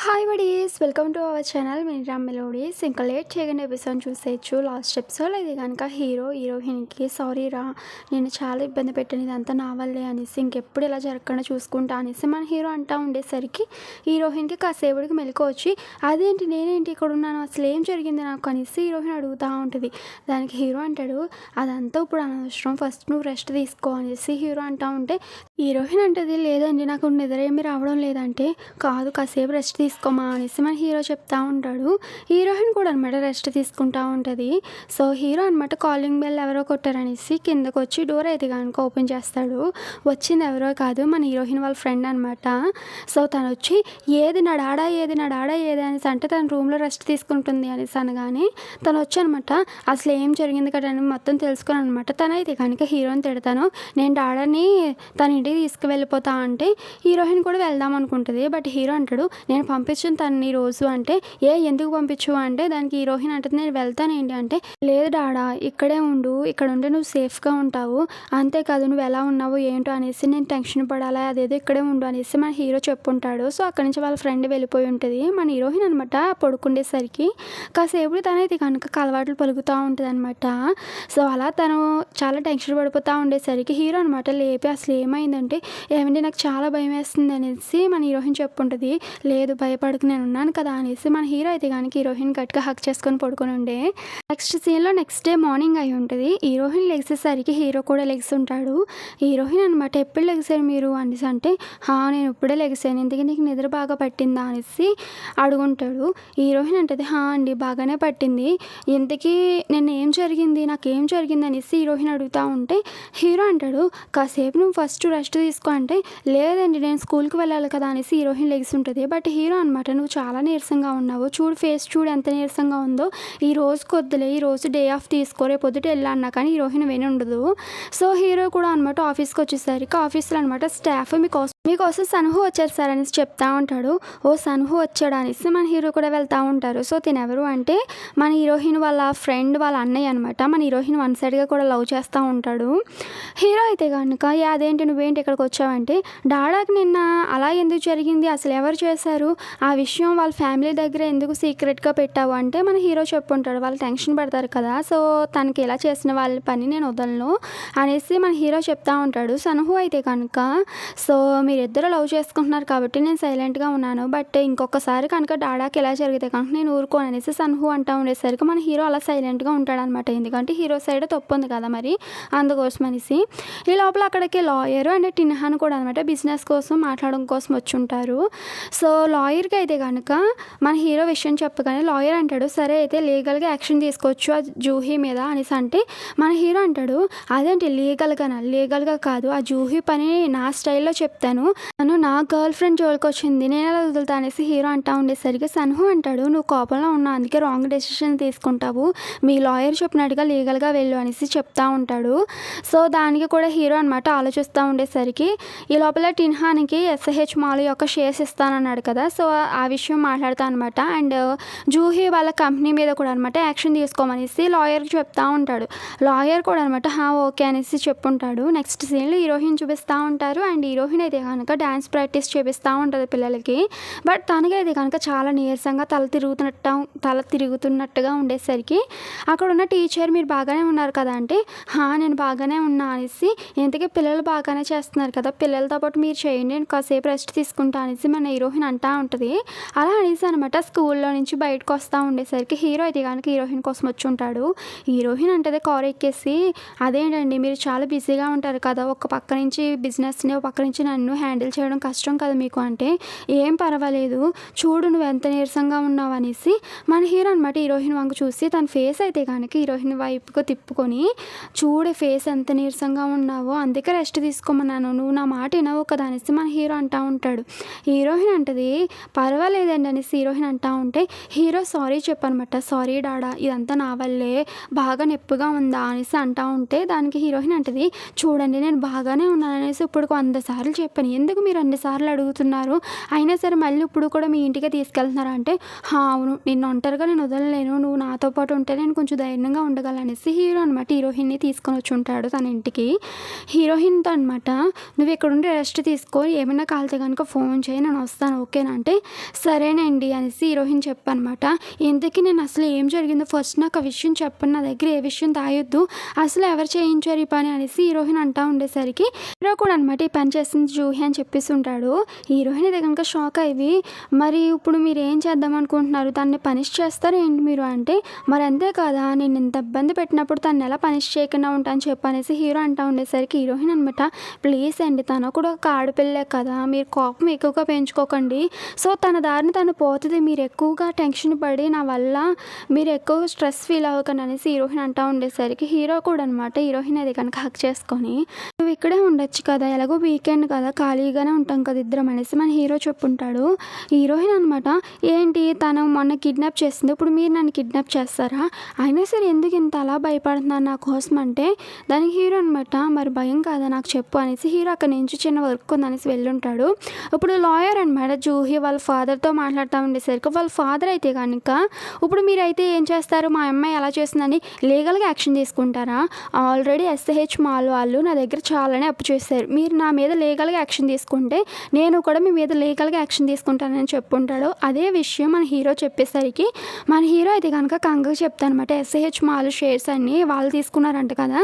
Hi buddies, welcome to our channel Meera melodies. ఇంకా late చేయగానే episode చూసేయచ్చు. Last episode ఇది కనుక హీరోయిన్కి సారీ రా, నేను చాలా ఇబ్బంది పెట్టాను, ఇదంతా నా వల్లే అనేసి, ఇంకెప్పుడు ఇలా జరగకుండా చూసుకుంటా అనేసి మన హీరో అంటూ ఉండేసరికి హీరోయిన్కి కాసేపటికి మెలకు వచ్చి, అదేంటి నేనేంటి ఇక్కడ ఉన్నాను, అసలు ఏం జరిగింది నాకు అనేసి హీరోయిన్ అడుగుతూ ఉంటుంది. దానికి హీరో అంటాడు, అదంతా ఇప్పుడు అనవసరం, ఫస్ట్ నువ్వు రెస్ట్ తీసుకో అనేసి హీరో అంటూ ఉంటే హీరోయిన్ అంటది, లేదండి నాకు నిద్ర ఏమి రావడం లేదంటే, కాదు కాసేపు రెస్ట్ తీసుకోమా అనేసి మన హీరో చెప్తా ఉంటాడు. హీరోయిన్ కూడా అనమాట రెస్ట్ తీసుకుంటా ఉంటుంది. సో హీరో అనమాట కాలింగ్ బెల్ ఎవరో కొట్టారనేసి కిందకు వచ్చి డోర్ అయితే కనుక ఓపెన్ చేస్తాడు. వచ్చింది ఎవరో కాదు, మన హీరోయిన్ వాళ్ళ ఫ్రెండ్ అనమాట. సో తను వచ్చి ఏది నా డాడా ఏది అనేసి అంటే తన రూమ్లో రెస్ట్ తీసుకుంటుంది అనేసి అనగానే తను వచ్చి అనమాట అసలు ఏం జరిగింది కదా అని మొత్తం తెలుసుకుని అనమాట. తనైతే కనుక హీరోని తిడతాను, నేను డాడాని తన ఇంటికి తీసుకువెళ్ళిపోతా అంటే హీరోయిన్ కూడా వెళ్దాం అనుకుంటుంది. బట్ హీరో అంటాడు, నేను పంపించాను తనని రోజు అంటే, ఎందుకు పంపించు అంటే దానికి హీరోయిన్ అంటుంది, నేను వెళ్తానేంటి అంటే, లేదు డాడా ఇక్కడే ఉండు, ఇక్కడ ఉండి నువ్వు సేఫ్గా ఉంటావు, అంతేకాదు నువ్వు ఎలా ఉన్నావు ఏంటో అనేసి నేను టెన్షన్ పడాలా, అదేదో ఇక్కడే ఉండు అనేసి మన హీరో చెప్పుంటాడు. సో అక్కడి నుంచి వాళ్ళ ఫ్రెండ్ వెళ్ళిపోయి ఉంటుంది. మన హీరోయిన్ అనమాట పడుకుండేసరికి కాసేపు తనైతే కనుక అలవాట్లు పలుకుతూ ఉంటుంది అనమాట. సో అలా తను చాలా టెన్షన్ పడిపోతూ ఉండేసరికి హీరో అనమాట లేపి, అసలు ఏమైందంటే, ఏమంటే నాకు చాలా భయం వేస్తుంది అనేసి మన హీరోయిన్ చెప్పుంటుంది. లేదు భయపడకు నేను ఉన్నాను కదా అనేసి మన హీరో అయితే కనుక హీరోయిన్ గట్టిగా హక్ చేసుకొని పడుకొని ఉండే. నెక్స్ట్ సీన్లో నెక్స్ట్ డే మార్నింగ్ అయి ఉంటుంది. హీరోయిన్ లెగిసేసరికి హీరో కూడా లెగిసి ఉంటాడు. హీరోయిన్ అనమాట, ఎప్పుడు లెగిసారు మీరు అనేసి అంటే, నేను ఇప్పుడే లెగిసాను, ఇంతకీ నీకు నిద్ర బాగా పట్టిందా అనేసి అడుగుంటాడు. హీరోయిన్ అంటది, అండి బాగానే పట్టింది, ఇంతకీ నేను నాకేం జరిగింది అనేసి హీరోయిన్ అడుగుతూ ఉంటే హీరో అంటాడు, కాసేపు నువ్వు ఫస్ట్ రెస్ట్ తీసుకో అంటే, లేదండి నేను స్కూల్కి వెళ్ళాలి కదా అనేసి హీరోయిన్ లెగిసి ఉంటుంది. బట్ హీరో అనమాట, నువ్వు చాలా నీరసంగా ఉన్నావు, చూడు ఫేస్ చూడు ఎంత నీరసంగా ఉందో, ఈ రోజుకి వద్దులే, ఈ రోజు డే ఆఫ్ తీసుకో, రేపు పొద్దుట వెళ్ళాలన్నా కానీ హీరోయిన్ విని ఉండదు. సో హీరో కూడా అనమాట ఆఫీస్కి వచ్చేసరికి ఆఫీస్లో అనమాట స్టాఫ్ మీకోసం సన్హు వచ్చారు సార్ అనేసి చెప్తా ఉంటాడు. ఓ సన్హు వచ్చాడు అనేసి మన హీరో కూడా వెళ్తూ ఉంటారు. సో తినెవరు అంటే మన హీరోయిన్ వాళ్ళ ఫ్రెండ్ వాళ్ళ అన్నయ్య అనమాట. మన హీరోయిన్ వన్ సైడ్గా కూడా లవ్ చేస్తూ ఉంటాడు. హీరో అయితే కనుక, అదేంటి నువ్వేంటి ఇక్కడికి వచ్చావంటే, డాడాకి నిన్న అలా ఎందుకు జరిగింది, అసలు ఎవరు చేశారు, ఆ విషయం వాళ్ళ ఫ్యామిలీ దగ్గర ఎందుకు సీక్రెట్గా పెట్టావు అంటే మన హీరో చెప్పుంటాడు. వాళ్ళు టెన్షన్ పడతారు కదా, సో తనకి ఇలా చేసిన వాళ్ళ పని నేను వదలను అనేసి మన హీరో చెప్తా ఉంటాడు. సన్హు అయితే కనుక, సో మీరిద్దరు లవ్ చేసుకుంటున్నారు కాబట్టి నేను సైలెంట్గా ఉన్నాను, బట్ ఇంకొకసారి కనుక డాడాకి ఎలా జరిగితే కనుక నేను ఊరుకోను అనేసి సన్హు అంటూ ఉండేసరికి మన హీరో అలా సైలెంట్గా ఉంటాడనమాట. ఎందుకంటే హీరో సైడ్ తప్పు ఉంది కదా మరి, అందుకోసం అనేసి. ఈ లోపల అక్కడికి లాయర్ అండ్ టిన్హాన్ కూడా అనమాట బిజినెస్ కోసం మాట్లాడడం కోసం వచ్చి ఉంటారు. సో లాయర్కి అయితే కనుక మన హీరో విషయం చెప్పగానే లాయర్ అంటాడు, సరే అయితే లీగల్గా యాక్షన్ తీసుకోవచ్చు ఆ జూహీ మీద అనేసి అంటే మన హీరో అంటాడు, అదేంటి లీగల్గా కాదు, ఆ జూహీ పని నా స్టైల్లో చెప్తాను, తను నా గర్ల్ ఫ్రెండ్ జోలికి వచ్చింది, నేను ఎలా వదులుతా అనేసి హీరో అంటూ ఉండేసరికి సన్హు అంటాడు, నువ్వు కోపంలో ఉన్నావు అందుకే రాంగ్ డెసిషన్ తీసుకుంటావు, మీ లాయర్ చెప్పినట్టుగా లీగల్గా వెళ్ళు అనేసి చెప్తా ఉంటాడు. సో దానికి కూడా హీరో అనమాట ఆలోచిస్తూ ఉండేసరికి ఈ లోపల టిన్హాన్కి ఎస్హెచ్ మాల్ యొక్క షేర్స్ ఇస్తానన్నాడు కదా, సో ఆ విషయం మాట్లాడుతా అనమాట. అండ్ జూహీ వాళ్ళ కంపెనీ మీద కూడా అనమాట యాక్షన్ తీసుకోమనేసి లాయర్కి చెప్తా ఉంటాడు. లాయర్ కూడా అనమాట ఓకే అనేసి చెప్పుంటాడు. నెక్స్ట్ సీన్లో హీరోయిన్ చూపిస్తూ ఉంటారు. అండ్ హీరోయిన్ అయితే కనుక డ్యాన్స్ ప్రాక్టీస్ చేపిస్తూ ఉంటుంది పిల్లలకి. బట్ తనకైతే కనుక చాలా నీరసంగా తల తిరుగుతున్నట్టుగా ఉండేసరికి అక్కడ ఉన్న టీచర్, మీరు బాగానే ఉన్నారు కదా అంటే, నేను బాగానే ఉన్నా అనేసి, ఇంతకీ పిల్లలు బాగానే చేస్తున్నారు కదా, పిల్లలతో పాటు మీరు చేయండి, నేను కాసేపు రెస్ట్ తీసుకుంటా అనేసి మన హీరోయిన్ అంటూ ఉంటుంది. అలా అనేసి అనమాట స్కూల్లో నుంచి బయటకు వస్తూ ఉండేసరికి హీరో అయితే కనుక హీరోయిన్ కోసం వచ్చి ఉంటాడు. హీరోయిన్ అంటే కారు ఎక్కేసి, అదేంటండి మీరు చాలా బిజీగా ఉంటారు కదా, ఒక పక్క నుంచి బిజినెస్ని ఒక పక్క నుంచి నన్ను హ్యాండిల్ చేయడం కష్టం కదా మీకు అంటే, ఏం పర్వాలేదు చూడు నువ్వు ఎంత నీరసంగా ఉన్నావు అనేసి మన హీరో అనమాట హీరోయిన్ వంక చూసి తన ఫేస్ అయితే కనుక హీరోయిన్ వైపుకు తిప్పుకొని, చూడే ఫేస్ ఎంత నీరసంగా ఉన్నావో అందుకే రెస్ట్ తీసుకోమన్నాను, నువ్వు నా మాట వినవు కదా అనేసి మన హీరో అంటూ ఉంటాడు. హీరోయిన్ అంటది, పర్వాలేదండి అనేసి హీరోయిన్ అంటూ ఉంటే హీరో సారీ చెప్పనమాట, సారీ డాడా ఇదంతా నా వల్లే, బాగా నొప్పిగా ఉందా అనేసి అంటూ ఉంటే దానికి హీరోయిన్ అంటది, చూడండి నేను బాగానే ఉన్నాను అనేసి ఇప్పుడు 100 సార్లు చెప్పాను, చేసుకొని, ఎందుకు మీరు అన్ని సార్లు అడుగుతున్నారు? అయినా సరే మళ్ళీ ఇప్పుడు కూడా మీ ఇంటికే తీసుకెళ్తున్నారా అంటే, అవును. నిన్ను ఒంటరిగా నేను వదలలేను. నువ్వు నాతో పాటు ఉంటే నేను కొంచెం ధైర్యంగా ఉండగలను" అనేసి హీరో అనమాట హీరోయిన్‌ని తీసుకొనొచ్చుంటాడు తన ఇంటికి. హీరోయిన్‌తో అనమాట, "నువ్వు ఇక్కడుండి రెస్ట్ తీసుకో. ఏమైనా కాలితే గనుక ఫోన్ చెయి. నేనొస్తాను. ఓకేనా" అంటే, "సరేనండి" అనేసి హీరోయిన్ చెప్పనమాట. ఇంతకీ నేను అసలు ఏం జరిగిందో ఫస్ట్ నాకు ఆ విషయం చెప్పండి. నా దగ్గర ఏ విషయం దాయొద్దు. అసలు ఎవరు చేయించారు ఈ పని అనేసి హీరోయిన్ అంటా ఉండేసరికి, హీరో కూడా అనమాట ఈ పని చేసింది జూహి అని చెప్పేసుంటాడు. హీరోయిన్ అయితే గనుక షాక్ అయ్యి, "మరి ఇప్పుడు మీరేం చేద్దామనుకుంటున్నారు? తనని పనిష్ చేస్తారా ఏంటి మీరు" అంటే, "మరి అంతే కదా! నేనింత ఇబ్బంది పెట్టినప్పుడు తననెలా పనిష్ చేయకుండా ఉంటా" అని చెప్పనేసి హీరో అంటా ఉండేసరికి హీరోయిన్ అనమాట, "ప్లీజ్ అండి, తను కూడా ఒక ఆడపిల్లే కదా! మీరు కోపం ఎక్కువగా పెంచుకోకండి. సో, తన దారిన తను పోతది. మీరు ఎక్కువగా టెన్షన్ పడి నా వల్ల మీరు ఎక్కువ స్ట్రెస్ ఫీల్ అవ్వకండి" అనేసి హీరోయిన్ అంటా ఉండేసరికి హీరో కూడా అనమాట హీరోయిన్ అది కనుక హగ్ చేసుకొని, "నువ్వు ఇక్కడే ఉండొచ్చు కదా! ఎలాగో వీకెండ్ కదా! ఖాళీగానే ఉంటాం కదా ఇద్దరం" అనేసి మన హీరో చెప్పుంటాడు. హీరోయిన్ అనమాట, "ఏంటి తను మొన్న కిడ్నాప్ చేసింది. ఇప్పుడు మీరు నన్ను కిడ్నాప్ చేస్తారా? అయినా సరే ఎందుకు ఇంత అలా భయపడుతున్నారు నా కోసం" అంటే, దానికి హీరో అనమాట, "మరి భయం కాదా నాకు చెప్పు" అనేసి హీరో అక్కడి నుంచి చిన్న వర్క్ ఉందనేసి వెళ్ళుంటాడు. ఇప్పుడు లాయర్ అనమాట జూహి వాళ్ళ ఫాదర్‌తో మాట్లాడుతూ ఉండేసరికి, వాళ్ళ ఫాదర్ అయితే గనుక, "ఇప్పుడు మీరైతే ఏం చేస్తారు? మా అమ్మాయి అలా చేసిందని లీగల్‌గా యాక్షన్ తీసుకుంటారా? ఆల్రెడీ ఎస్‌హెచ్ మాల్ వాళ్ళు నా దగ్గర చాలానే అప్పు చేశారు. మీరు నా మీద లీగల్‌గా యాక్షన్ తీసుకుంటే నేను కూడా మీ మీద లీగల్‌గా యాక్షన్ తీసుకుంటానని" చెప్పుంటాడు. అదే విషయం మన హీరో చెప్పేసరికి, మన హీరో అయితే గనుక కంగకి చెప్తానమాట, "ఎస్‌హెచ్ మాల్ షేర్స్ అన్నీ వాళ్ళు తీసుకున్నారంట కదా!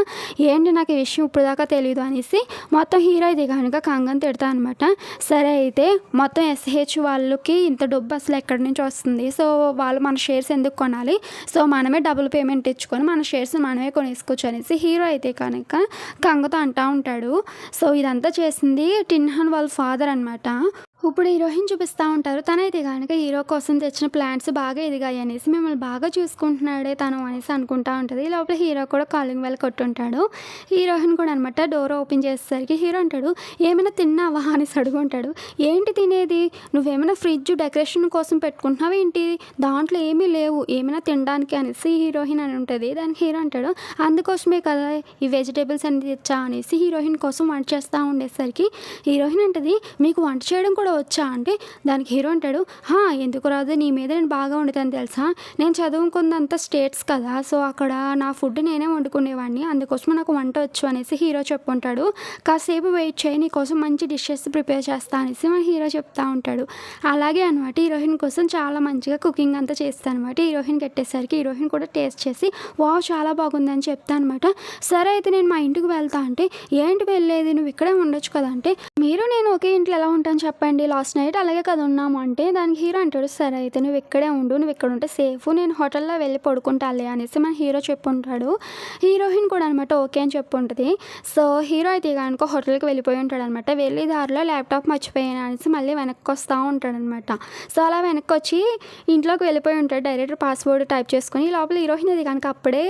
ఏంటి నాకు ఈ విషయం ఇప్పటిదాకా తెలీదు" అనేసి మొత్తం హీరో అయితే గనుక కంగని తిడతా అనమాట. "సరే అయితే మొత్తం ఎస్‌హెచ్ వాళ్ళకి ఇంత డబ్బు అసలు ఎక్కడి నుంచి వస్తుంది? సో, వాళ్ళు మన షేర్స్ ఎందుకు కొనాలి? సో, మనమే డబుల్ పేమెంట్ ఇచ్చుకొని మన షేర్స్‌ని మనమే కొనేసుకోవచ్చు" అనేసి హీరో అయితే కనుక కంగతో అంటా ఉంటాడు. సో, ఇదంతా చేసింది టిన్హాన్ వాళ్ళ ఫాదర్ అనమాట. ఇప్పుడు హీరోయిన్ చూపిస్తా ఉంటారు. తనైతే గనక హీరో కోసం తెచ్చిన ప్లాంట్స్ బాగా ఎదిగాయి అనేసి, మిమ్మల్ని బాగా చూసుకుంటున్నాడే తను అనేసి అనుకుంటా ఉంటది. ఈ లోపల హీరో కూడా కాలింగ్ బెల్ కొట్టుంటాడు. హీరోయిన్ కూడా అనమాట డోర్ ఓపెన్ చేసేసరికి హీరో అంటాడు, "ఏమైనా తిన్నావా" అనేసి అడుగుంటాడు. "ఏంటి తినేది? నువ్వేమైనా ఫ్రిడ్జ్ డెకరేషన్ కోసం పెట్టుకుంటున్నావా ఏంటి? దాంట్లో ఏమీ లేవు. ఏమైనా తినడానికి" అనేసి హీరోయిన్ అని ఉంటది. దానికి హీరో అంటాడు, "అందుకోసమే కదా ఈ వెజిటేబుల్స్ అన్ని తెచ్చా" అనేసి హీరోయిన్ కోసం వంట చేస్తూ ఉండేసరికి హీరోయిన్ అంటది, "మీకు వంట చేయడం కూడా వచ్చా" అంటే, దానికి హీరో అంటాడు, ఎందుకు రాదు, నీ మీద నేను బాగా వండుతాను తెలుసా, నేను చదువుకుందంతా స్టేట్స్ కదా, సో అక్కడ నా ఫుడ్ నేనే వండుకునేవాడిని, అందుకోసం నాకు వంట వచ్చు" అనేసి హీరో చెప్పుంటాడు. "కాసేపు వెయిట్ చేయి, నీకోసం మంచి డిషెస్ ప్రిపేర్ చేస్తా" అనేసి మన హీరో చెప్తా ఉంటాడు. అలాగే అనమాట హీరోయిన్ కోసం చాలా మంచిగా కుకింగ్ అంతా చేస్తాను అనమాట. హీరోయిన్ కట్టేసరికి హీరోయిన్ కూడా టేస్ట్ చేసి, "వావ్, చాలా బాగుందని" చెప్తా అనమాట. "సరే అయితే నేను మా ఇంటికి వెళ్తా" అంటే, "ఏంటి వెళ్ళేది, నువ్వు ఇక్కడే ఉండొచ్చు కదా" అంటే, "మీరు నేను ఒకే ఇంట్లో ఎలా ఉంటాను చెప్పండి, లాస్ట్ నైట్ అలాగే కదా ఉన్నాము" అంటే, దానికి హీరో అంటాడు, "సరే అయితే నువ్వు ఇక్కడే ఉండు, నువ్వు ఇక్కడ ఉంటే సేఫ్, నేను హోటల్లో వెళ్ళి పడుకుంటాలే" అనేసి మన హీరో చెప్పుంటాడు. హీరోయిన్ కూడా అనమాట ఓకే అని చెప్పుంటుంది. సో, హీరో అయితే కనుక హోటల్‌కి వెళ్ళిపోయి ఉంటాడనమాట. వెళ్ళే దారిలో ల్యాప్‌టాప్ మర్చిపోయాను అనేసి మళ్ళీ వెనక్కి వస్తూ ఉంటాడనమాట. సో, అలా వెనక్కొచ్చి ఇంట్లోకి వెళ్ళిపోయి ఉంటాడు. డైరెక్ట్ పాస్వర్డ్ టైప్ చేసుకొని, ఈ లోపల హీరోయిన్ అది కనుక అప్పుడే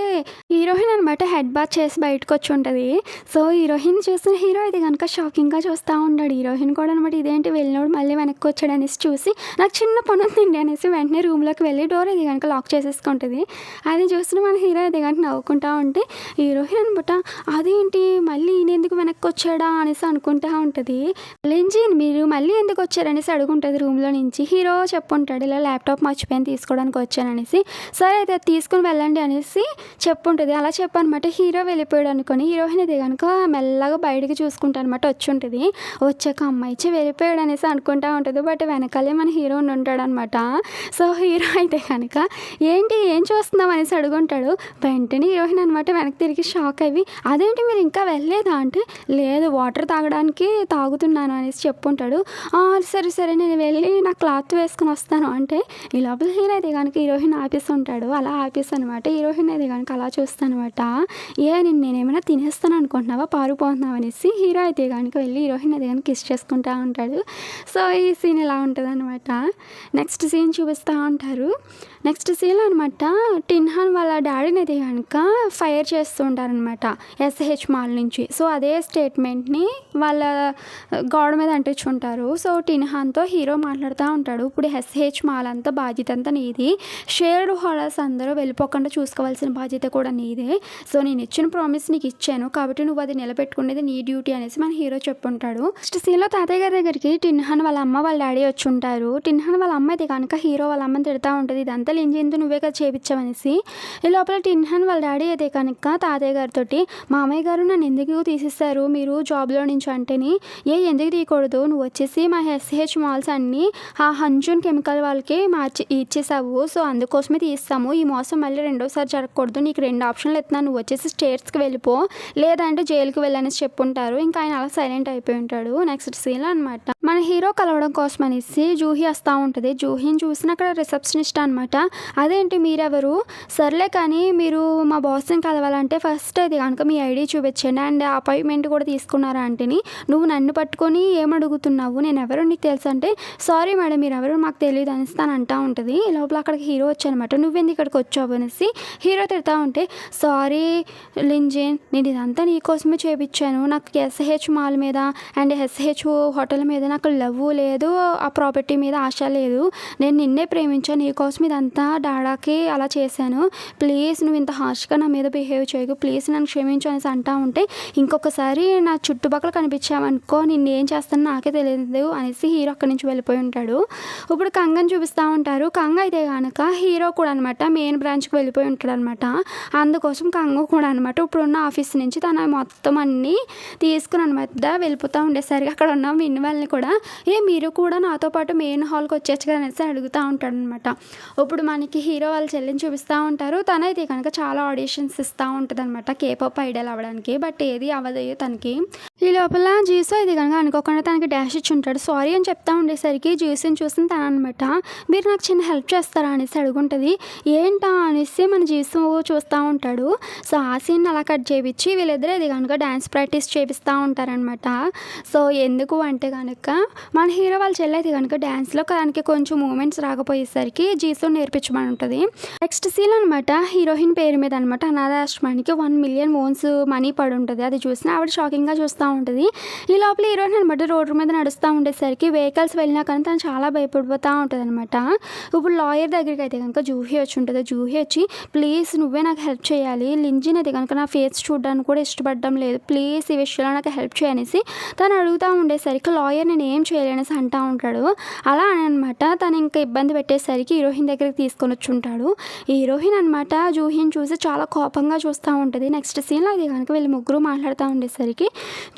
హీరోయిన్ అనమాట హెడ్ బాత్ చేసి బయటకొచ్చి ఉంటది. సో, హీరోయిన్ చూసిన హీరో అయితే గనుక షాకింగ్‌గా చూస్తా ఉంటాడు. హీరోయిన్ కూడా అనమాట, ఇదేంటి వెళ్ళినోడు మళ్ళీ వెనక్కి వచ్చాడు అనేసి చూసి, "నాకు చిన్న పని ఉందండి" అనేసి వెంటనే రూమ్‌లోకి వెళ్ళి డోర్ అది గనుక లాక్ చేసేసుకుంటది. అది చూసిన మన హీరో అది గనుక నవ్వుకుంటా ఉంటే, హీరోయిన్ అనమాట, "అదేంటి మళ్ళీ ఈయనెందుకు వెనక్కి వచ్చాడా" అనేసి అనుకుంటా ఉంటది. "లేంజీ, మీరు మళ్ళీ ఎందుకు వచ్చారనేసి" అడుగుంటది రూమ్‌లో నుంచి. హీరో చెప్పుంటాడు, "ఇలా ల్యాప్‌టాప్ మర్చిపోయాను తీసుకోవడానికి వచ్చాననేసి." "సరే అయితే అది తీసుకొని వెళ్ళండి" అనేసి చెప్పుంటది. అలా చెప్పనమాట హీరో వెళ్ళిపోయాడు అనుకోని, హీరోయిన్ అయితే గనుక మెల్లగా బయటికి చూసుకుంటా అనమాట వచ్చుంటది. వచ్చాక అమ్మాయిచ్చి వెళ్ళిపోయాడు అనేసి అనుకుంటా ఉంటది. బట్ వెనకాలే మన హీరో ఉంటాడనమాట. సో, హీరో అయితే కనుక, "ఏంటి ఏం చూస్తున్నావు" అనేసి అడుగుంటాడు. వెంటనే హీరోయిన్ అనమాట వెనక్కి తిరిగి షాక్ అయ్యి, "అదేంటి మీరు ఇంకా వెళ్ళలేదా" అంటే, "లేదు, వాటర్ తాగడానికి తాగుతున్నాను" అనేసి చెప్పుంటాడు. సరే సరే నేను వెళ్ళి నా క్లాత్ వేసుకొని వస్తాను" అంటే, ఈ లోపల హీరో అయితే కనుక హీరోయిన్ ఆపేస్తుంటాడు. అలా ఆపేసనమాట హీరోయిన్ అయితే కనుక అలా చూస్తానమాట. నేనేమైనా తినేస్తాను అనుకుంటున్నావా, పారిపోతున్నావు" అనేసి హీరో అయితే కనుక వెళ్ళి హీరోయిన్ అయితే కనుక కిస్ చేసుకుంటా ఉంటాడు. సో ఈ సీన్ ఇలా ఉంటుందన్నమాట. నెక్స్ట్ సీన్ చూపిస్తూ ఉంటారు. నెక్స్ట్ సీన్లో అనమాట టిన్హాన్ వాళ్ళ డాడీని అయితే కనుక ఫైర్ చేస్తూ ఉంటారనమాట ఎస్హెచ్ మాల్ నుంచి. సో అదే స్టేట్మెంట్ని వాళ్ళ గోడ మీద అంటించుంటారు. సో టిన్హాన్తో హీరో మాట్లాడుతూ ఉంటాడు, ఇప్పుడు ఎస్హెచ్ మాల్ అంతా బాధ్యత అంతా నీది, షేర్డ్ హోల్డర్స్ అందరూ వెళ్ళిపోకుండా చూసుకోవాల్సిన బాధ్యత కూడా నీదే. సో నేను ఇచ్చిన ప్రామిస్ నీకు ఇచ్చాను కాబట్టి నువ్వు అది నిలబెట్టుకునేది నీ డ్యూటీ అనేసి మన హీరో చెప్పుంటాడు. నెక్స్ట్ సీన్లో తాతయ్య గారి దగ్గరికి టిన్హాన్ వాళ్ళ అమ్మ వాళ్ళ డాడీ వచ్చి ఉంటారు. టిన్హాన్ వాళ్ళ అమ్మ అయితే కనుక హీరో వాళ్ళ అమ్మని తిడతా ఉంటుంది, ఇదంతా లింజింతో నువ్వే కదా చేపించావనేసి. ఈ లోపల టిన్హాన్ వాళ్ళ డాడీ అయితే కనుక తాతయ్య గారితో, మామయ్య గారు నన్ను ఎందుకు తీసిస్తారు మీరు జాబ్లో నుంచి అంటేని, ఎందుకు తీయకూడదు, నువ్వు వచ్చేసి మా ఎస్హెచ్ మాల్స్ అన్నీ ఆ హంజూన్ కెమికల్ వాళ్ళకి ఇచ్చేసావు, సో అందుకోసమే తీస్తాము, ఈ మోసం మళ్ళీ రెండోసారి జరగకూడదు, నీకు 2 ఆప్షన్లు ఎత్తున్నాను, నువ్వు వచ్చేసి స్టేట్స్కి వెళ్ళిపో లేదంటే జైలుకి వెళ్ళనేసి చెప్పుంటారు. ఇంకా ఆయన అలా సైలెంట్ అయిపోయి ఉంటాడు. నెక్స్ట్ సీన్లో అనమాట మన హీరో కలవడం కోసం అనేసి జూహీ వస్తూ ఉంటుంది. జూహీని చూసిన అక్కడ రిసెప్షనిస్ట్ అనమాట, అదేంటి మీరెవరు, సర్లే కానీ మీరు మా బాస్ని కలవాలంటే ఫస్ట్ అది కనుక మీ ఐడి చూపించండి అండ్ అపాయింట్మెంట్ కూడా తీసుకున్నారా అంటేని, నువ్వు నన్ను పట్టుకొని ఏమడుగుతున్నావు, నేను ఎవరో నీకు తెలుసు అంటే, సారీ మేడం మీరు ఎవరో మాకు తెలియదు అనేసి తను అంటూ ఉంటుంది. లోపల అక్కడికి హీరో వచ్చానమాట, నువ్వెందుకు ఇక్కడికి వచ్చావు అనేసి హీరో తిడతా ఉంటే, సారీ లింజిన్ నేను ఇదంతా నీకోసమే చేయించాను, నాకు ఎస్హెచ్ మాల్ మీద అండ్ ఎస్హెచ్ హోటల్ మీద నాకు లవ్ లేదు, ఆ ప్రాపర్టీ మీద ఆశ లేదు, నేను నిన్నే ప్రేమించాను, నీకోసం ఇదంతా డాడాకి అలా చేశాను, ప్లీజ్ నువ్వు ఇంత హార్ష్గా నా మీద బిహేవ్ చేయకు, ప్లీజ్ నన్ను క్షమించు అనేసి అంటా ఉంటే, ఇంకొకసారి నా చుట్టుపక్కల కనిపించావనుకో నిన్నేం చేస్తానో నాకే తెలియదు అనేసి హీరో అక్కడి నుంచి వెళ్ళిపోయి ఉంటాడు. ఇప్పుడు కంగని చూపిస్తూ ఉంటారు. కంగ అయితే కనుక హీరో కూడా అనమాట మెయిన్ బ్రాంచ్కి వెళ్ళిపోయి ఉంటాడు అనమాట. అందుకోసం కంగ కూడా అనమాట ఇప్పుడున్న ఆఫీస్ నుంచి తన మొత్తం అన్నీ తీసుకుని అనమాట వెళ్ళిపోతూ ఉండేసరికి అక్కడ ఉన్న మిన్ వాళ్ళని కూడా, మీరు కూడా నాతో పాటు మెయిన్ హాల్కి వచ్చేచ్చు కదా అనేసి అడుగుతూ ఉంటాడు అనమాట. ఇప్పుడు మనకి హీరో వాళ్ళ చెల్లిని చూపిస్తూ ఉంటారు. తనైతే కనుక చాలా ఆడిషన్స్ ఇస్తూ ఉంటుంది అనమాట కేపాప్ ఐడల్ అవ్వడానికి, బట్ ఏది అవ్వదు తనకి. ఈ లోపల జీసో ఇది కనుక అనుకోకుండా తనకి డాష్ ఇచ్చి ఉంటాడు. సారీ అని చెప్తా ఉండేసరికి జీసోని చూసిన తను అనమాట, మీరు నాకు చిన్న హెల్ప్ చేస్తారా అనేసి అడుగుంటుంది. ఏంటా అనేసి మన జీసో చూస్తూ ఉంటాడు. సో ఆ సీన్ అలా కట్ చేయించి వీళ్ళిద్దరూ ఇది కనుక డ్యాన్స్ ప్రాక్టీస్ చేపిస్తూ ఉంటారనమాట. సో ఎందుకు అంటే కనుక మన హీరో వాళ్ళ చెల్లి అయితే కనుక డ్యాన్స్లో దానికి కొంచెం మూమెంట్స్ రాకపోయేసరికి జీసో నేర్పించమని ఉంటుంది. నెక్స్ట్ సీన్ అనమాట హీరోయిన్ పేరు మీద అనమాట అనాథాశ్రమానికి 1 మిలియన్ ఓన్స్ మనీ పడి ఉంటుంది. అది చూసిన ఆవిడ షాకింగ్గా చూస్తూ ఉంటుంది. ఈ లోపల హీరోయిన్ అనమాట రోడ్డు మీద నడుస్తూ ఉండేసరికి వెహికల్స్ వెళ్ళినా కానీ తను చాలా భయపడిపోతూ ఉంటుంది అనమాట. ఇప్పుడు లాయర్ దగ్గరికి అయితే కనుక జూహీ వచ్చి ఉంటుంది. జూహీ వచ్చి, ప్లీజ్ నువ్వే నాకు హెల్ప్ చేయాలి, లింజిన్ అయితే కనుక నా ఫేస్ చూడడానికి కూడా ఇష్టపడడం లేదు, ప్లీజ్ ఈ విషయంలో నాకు హెల్ప్ చేయనేసి తను అడుగుతూ ఉండేసరికి లాయర్ నేను ఏం చేయలేనేసి అంటూ ఉంటాడు. అలా అని అనమాట తను ఇంకా ఇబ్బంది పెట్టేసరికి హీరోయిన్ దగ్గరికి తీసుకొని వచ్చి ఉంటాడు. ఈ హీరోయిన్ అనమాట జూహీని చూసి చాలా కోపంగా చూస్తూ ఉంటుంది. నెక్స్ట్ సీన్లో అది కనుక వీళ్ళు ముగ్గురు మాట్లాడుతూ ఉండేసరికి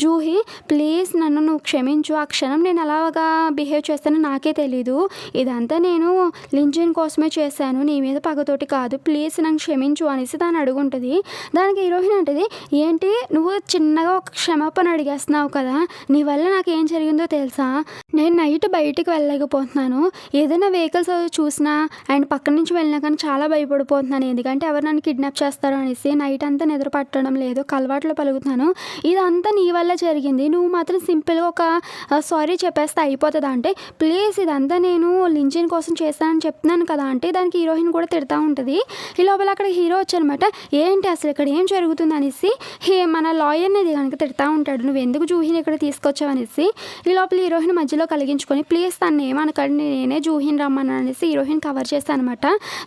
జూహీ ప్లీజ్ నన్ను నువ్వు క్షమించు, ఆ క్షణం నేను అలాగా బిహేవ్ చేస్తానో నాకే తెలీదు, ఇదంతా నేను లింజిన్ కోసమే చేశాను, నీ మీద పగతోటి కాదు, ప్లీజ్ నన్ను క్షమించు అనేసి దాన్ని అడుగుంటుంది. దానికి హీరోయిన్ అంటది, ఏంటి నువ్వు చిన్నగా ఒక క్షమాపణ అడిగేస్తున్నావు కదా, నీ వల్ల నాకు ఏం జరిగిందో తెలుసా, నేను నైట్ బయటికి వెళ్ళలేకపోతున్నాను, ఏదైనా వెహికల్స్ చూసినా అండ్ పక్క నుంచి వెళ్ళినా కానీ చాలా భయపడిపోతున్నాను, ఎందుకంటే ఎవరు నన్ను కిడ్నాప్ చేస్తారో అనేసి నైట్ అంతా నిద్ర పట్టడం లేదు, కలవాట్లో పలుకుతున్నాను, ఇదంతా నీ వల్ల జరిగింది, నువ్వు మాత్రం సింపుల్గా ఒక సారీ చెప్పేస్తే అయిపోతుందా అంటే, ప్లీజ్ ఇదంతా నేను లింజిన్ కోసం చేస్తానని చెప్తున్నాను కదా అంటే దానికి హీరోయిన్ కూడా తిడతా ఉంటుంది. ఈ లోపల అక్కడ హీరో వచ్చానమాట, ఏంటి అసలు ఇక్కడ ఏం జరుగుతుంది అనేసి మన లాయర్ని ఇది కనుక తిడతా ఉంటాడు, నువ్వు ఎందుకు జూహీని ఇక్కడ తీసుకొచ్చావు అనేసి. ఈ లోపల హీరోయిన్ మధ్యలో కలిగించుకొని, ప్లీజ్ తను ఏమనకండి నేనే జూహీని రమ్మను అనేసి హీరోయిన్ కవర్ చేస్తాను అనమాట.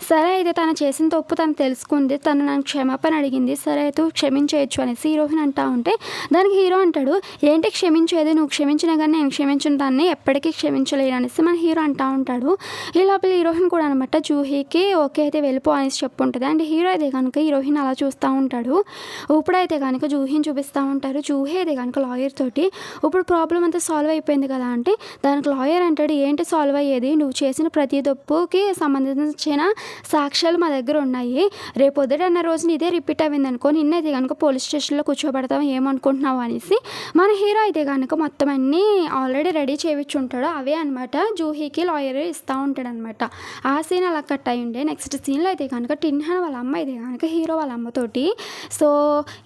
సరే అయితే తను చేసిన తప్పు తను తెలుసుకుంది, తను నన్ను క్షమాపణ అడిగింది, సరే అయితే క్షమించేయచ్చు అనేసి హీరోయిన్ అంటా ఉంటే దానికి హీరో అంటాడు, ఏంటి క్షమించేది, నువ్వు క్షమించినా కానీ నేను క్షమించిన దాన్ని ఎప్పటికీ క్షమించలేను అనేసి మన హీరో అంటా ఉంటాడు. ఈ లోపల హీరోయిన్ కూడా అనమాట జూహీకి ఓకే అయితే వెళ్ళిపో అనేసి చెప్పుంటుంది. అండ్ హీరో అయితే కనుక హీరోయిన్ అలా చూస్తూ ఉంటాడు. ఇప్పుడైతే కనుక జూహీని చూపిస్తూ ఉంటారు. జూహీ అయితే కనుక లాయర్ తోటి, ఇప్పుడు ప్రాబ్లం అంతా సాల్వ్ అయిపోయింది కదా అంటే దానికి లాయర్ అంటాడు, ఏంటి సాల్వ్ అయ్యేది, నువ్వు చేసిన ప్రతి తప్పుకి సంబంధించిన సాక్ష్యాలు మా దగ్గర ఉన్నాయి, రేపు పొద్దుటన్న రోజున ఇదే రిపీట్ అయింది అనుకో నిన్నైతే కనుక పోలీస్ స్టేషన్లో కూర్చోబెడతావు ఏమనుకుంటున్నావు అనేసి మన హీరో అయితే కనుక మొత్తం అన్నీ ఆల్రెడీ రెడీ చేయించుంటాడు. అవే అనమాట జూహీకి లాయర్ ఇస్తూ ఉంటాడు అనమాట. ఆ సీన్ అలా కట్ అయి ఉండే. నెక్స్ట్ సీన్లో అయితే కనుక టిన్హాన్ వాళ్ళ అమ్మ అయితే కనుక హీరో వాళ్ళ అమ్మతోటి, సో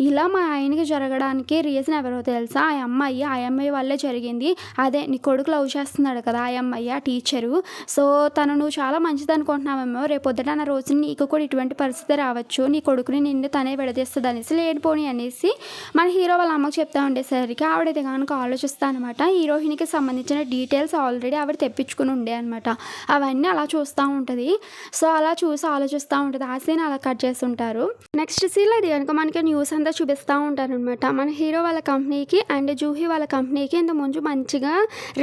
ఇలా మా ఆయనకి జరగడానికి రీజన్ ఎవరో తెలుసా, ఆ అమ్మాయి వల్లే జరిగింది, అదే నీ కొడుకు లవ్ చేస్తున్నాడు కదా ఆ అమ్మాయి, ఆ టీచరు. సో తను నువ్వు చాలా మంచిది అనుకుంటున్నావేమో, రేపొద్దుట నా రోజు నీకు కూడా ఇటువంటి పరిస్థితి రావచ్చు, నీ కొడుకుని నిన్ను తనే విడదీస్తుంది అనేసి లేనిపోని అనేసి మన హీరో వాళ్ళ అమ్మకు చెప్తా ఉండేసరికి ఆవిడైతే కనుక ఆలోచిస్తా అనమాట. హీరోయిన్కి సంబంధించిన డీటెయిల్స్ ఆల్రెడీ ఆవిడ తెప్పించుకుని ఉండే అనమాట. అవన్నీ అలా చూస్తూ ఉంటుంది. సో అలా చూసి ఆలోచిస్తూ ఉంటుంది. ఆ సీన్ అలా కట్ చేస్తుంటారు. నెక్స్ట్ సీన్లో అది కనుక మనకి న్యూస్ అంతా చూపిస్తూ ఉంటారనమాట. మన హీరో వాళ్ళ కంపెనీకి అండ్ జూహీ వాళ్ళ కంపెనీకి ఇంత ముందు మంచిగా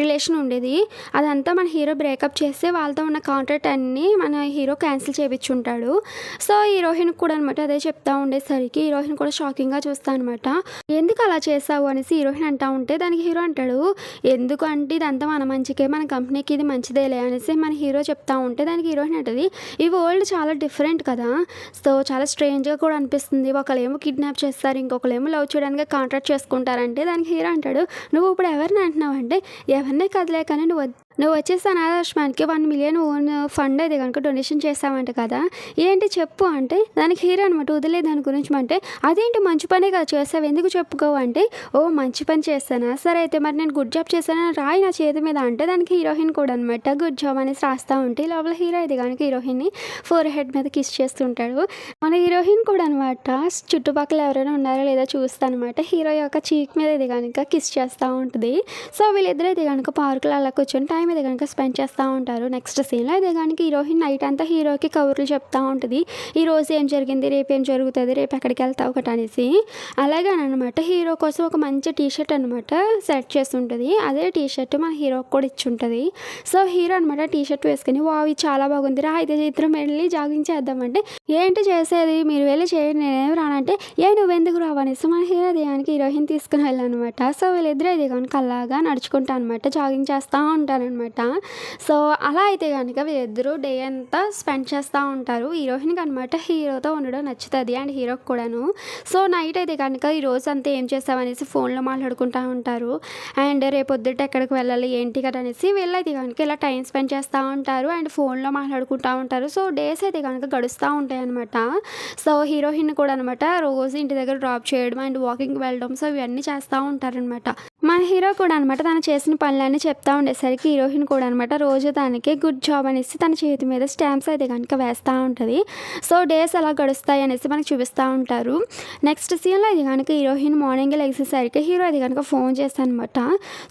రిలేషన్ ఉండేది. అదంతా మన హీరో బ్రేకప్ చేసి వాళ్ళతో ఉన్న కాంట్రాక్ట్ అన్నీ మన హీరో క్యాన్సిల్ చేయించుంటాడు. సో హీరోయిన్కి కూడా అనమాట అదే చెప్తా ఉండేసరికి హీరోయిన్ కూడా షాకింగ్గా చూస్తా అనమాట. ఎందుకు అలా చేసావు అనేసి హీరోయిన్ అంటా ఉంటే దానికి హీరో అంటాడు, ఎందుకు అంటే ఇదంతా మన మంచికే, మన కంపెనీకి ఇది మంచిదేలే అనేసి మన హీరో చెప్తా ఉంటే దానికి హీరోయిన్ అంటది, ఈ వరల్డ్ చాలా డిఫరెంట్ కదా, సో చాలా స్ట్రేంజ్గా కూడా అనిపిస్తుంది, ఒకళ్ళేమో కిడ్నాప్ చేస్తారు, ఇంకొకళ్ళేమో లవ్ చేయడానికి కాంట్రాక్ట్ చేసుకుంటారంటే దానికి హీరో అంటాడు, నువ్వు ఇప్పుడు ఎవరిని అంటున్నావు అంటే ఎవరినే కదలే కానీ నువ్వు వచ్చేసి అనాథాశ్రమానికి 1 మిలియన్ ఓన్ ఫండ్ అయితే కనుక డొనేషన్ చేస్తావంట కదా, ఏంటి చెప్పు అంటే దానికి హీరో అనమాట వదిలే దాని గురించి అంటే, అదేంటి మంచి పనే కదా చేస్తావు, ఎందుకు చెప్పుకోవు అంటే, ఓ మంచి పని చేస్తానా, సరే అయితే మరి నేను గుడ్ జాబ్ చేస్తాను రాయి నా చేతి మీద అంటే దానికి హీరోయిన్ కూడా అనమాట గుడ్ జాబ్ అనేసి రాస్తూ ఉంటే లోపల హీరో అయితే కనుక హీరోయిన్ని ఫోర్ హెడ్ మీద కిస్ చేస్తుంటాడు. మన హీరోయిన్ కూడా అనమాట చుట్టుపక్కల ఎవరైనా ఉన్నారో లేదో చూస్తా అనమాట హీరో యొక్క చీక్ మీద ఇది కనుక కిస్ చేస్తూ ఉంటుంది. సో వీళ్ళిద్దరు అయితే కనుక పార్కులో అలా కూర్చొని టైం అయితే కనుక స్పెండ్ చేస్తూ ఉంటారు. నెక్స్ట్ సీన్లో అయితే కనుక హీరోయిన్ నైట్ అంతా హీరోకి కబుర్లు చెప్తూ ఉంటుంది, ఈ రోజు ఏం జరిగింది, రేపు ఏం జరుగుతుంది, రేపు ఎక్కడికి వెళ్తావు ఒకటి అనేసి. అలాగే అనమాట హీరో కోసం ఒక మంచి టీషర్ట్ అనమాట సెట్ చేస్తుంటుంది. అదే టీషర్ట్ మన హీరోకి కూడా ఇచ్చి ఉంటుంది. సో హీరో అనమాట టీషర్ట్ వేసుకుని వావి చాలా బాగుంది రా అయితే ఇద్దరం వెళ్ళి జాగింగ్ చేద్దామంటే, ఏంటి చేసేది మీరు వెళ్ళి చేయండి నేనేం రానంటే, నువ్వెందుకు రావనేసి మన హీరో దేనికి హీరోయిన్ తీసుకుని వెళ్ళానమాట. సో వీళ్ళిద్దరు అయితే కనుక అలాగా నడుచుకుంటా అనమాట జాగింగ్ చేస్తూ ఉంటారనమాట. సో అలా అయితే కనుక వీళ్ళిద్దరూ డే అంతా స్పెండ్ చేస్తూ ఉంటారు. హీరోయిన్కి అనమాట హీరోతో ఉండడం నచ్చుతుంది అండ్ హీరోకి కూడాను. సో నైట్ అయితే కనుక ఈ రోజు అంతా ఏం చేస్తామనేసి ఫోన్లో మాట్లాడుకుంటూ ఉంటారు. అండ్ రేపొద్దుట ఎక్కడికి వెళ్ళాలి ఏంటి కదా అనేసి వీళ్ళైతే కనుక ఇలా టైం స్పెండ్ చేస్తూ ఉంటారు అండ్ ఫోన్లో మాట్లాడుకుంటూ ఉంటారు. సో డేస్ అయితే కనుక గడుస్తూ ఉంటాయి అనమాట. సో హీరోయిన్ కూడా అనమాట రోజు ఇంటి దగ్గర డ్రాప్ చేయడం అండ్ వాకింగ్ వెళ్ళడం సో ఇవన్నీ చేస్తూ ఉంటారనమాట. మన హీరో కూడా అనమాట తను చేసిన పనులన్నీ చెప్తా ఉండేసరికి హీరోయిన్ కూడా అనమాట రోజు దానికి గుడ్ జాబ్ అనేసి తన చేతి మీద స్టాంప్స్ అయితే కనుక వేస్తూ ఉంటుంది. సో డేస్ ఎలా గడుస్తాయి అనేసి మనకు చూపిస్తూ ఉంటారు. నెక్స్ట్ సీన్లో ఇది కనుక హీరోయిన్ మార్నింగ్ లెగిసేసరికి హీరో అది కనుక ఫోన్ చేస్తాను అనమాట.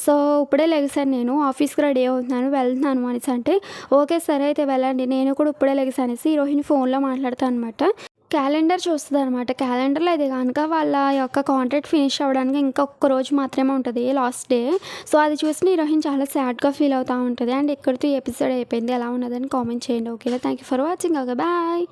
సో ఇప్పుడే లెగిసాను, నేను ఆఫీస్కి రెడీ అవుతున్నాను వెళ్తున్నాను అనేసి అంటే, ఓకే సరే అయితే వెళ్ళండి నేను కూడా ఇప్పుడే లెగిసాను అనేసి హీరోయిన్ ఫోన్లో మాట్లాడతాను అనమాట. క్యాలెండర్ చూస్తుంది అనమాట. క్యాలెండర్లో అయితే కనుక వాళ్ళ యొక్క కాంట్రాక్ట్ ఫినిష్ అవ్వడానికి ఇంకా ఒక్క రోజు మాత్రమే ఉంటుంది లాస్ట్ డే. సో అది చూసి హీరోయిన్ చాలా సాడ్గా ఫీల్ అవుతూ ఉంటుంది. అండ్ ఇక్కడితో ఈ ఎపిసోడ్ అయిపోయింది. ఎలా ఉన్నదని కామెంట్ చేయండి. ఓకేలా thank you for watching. Okay bye.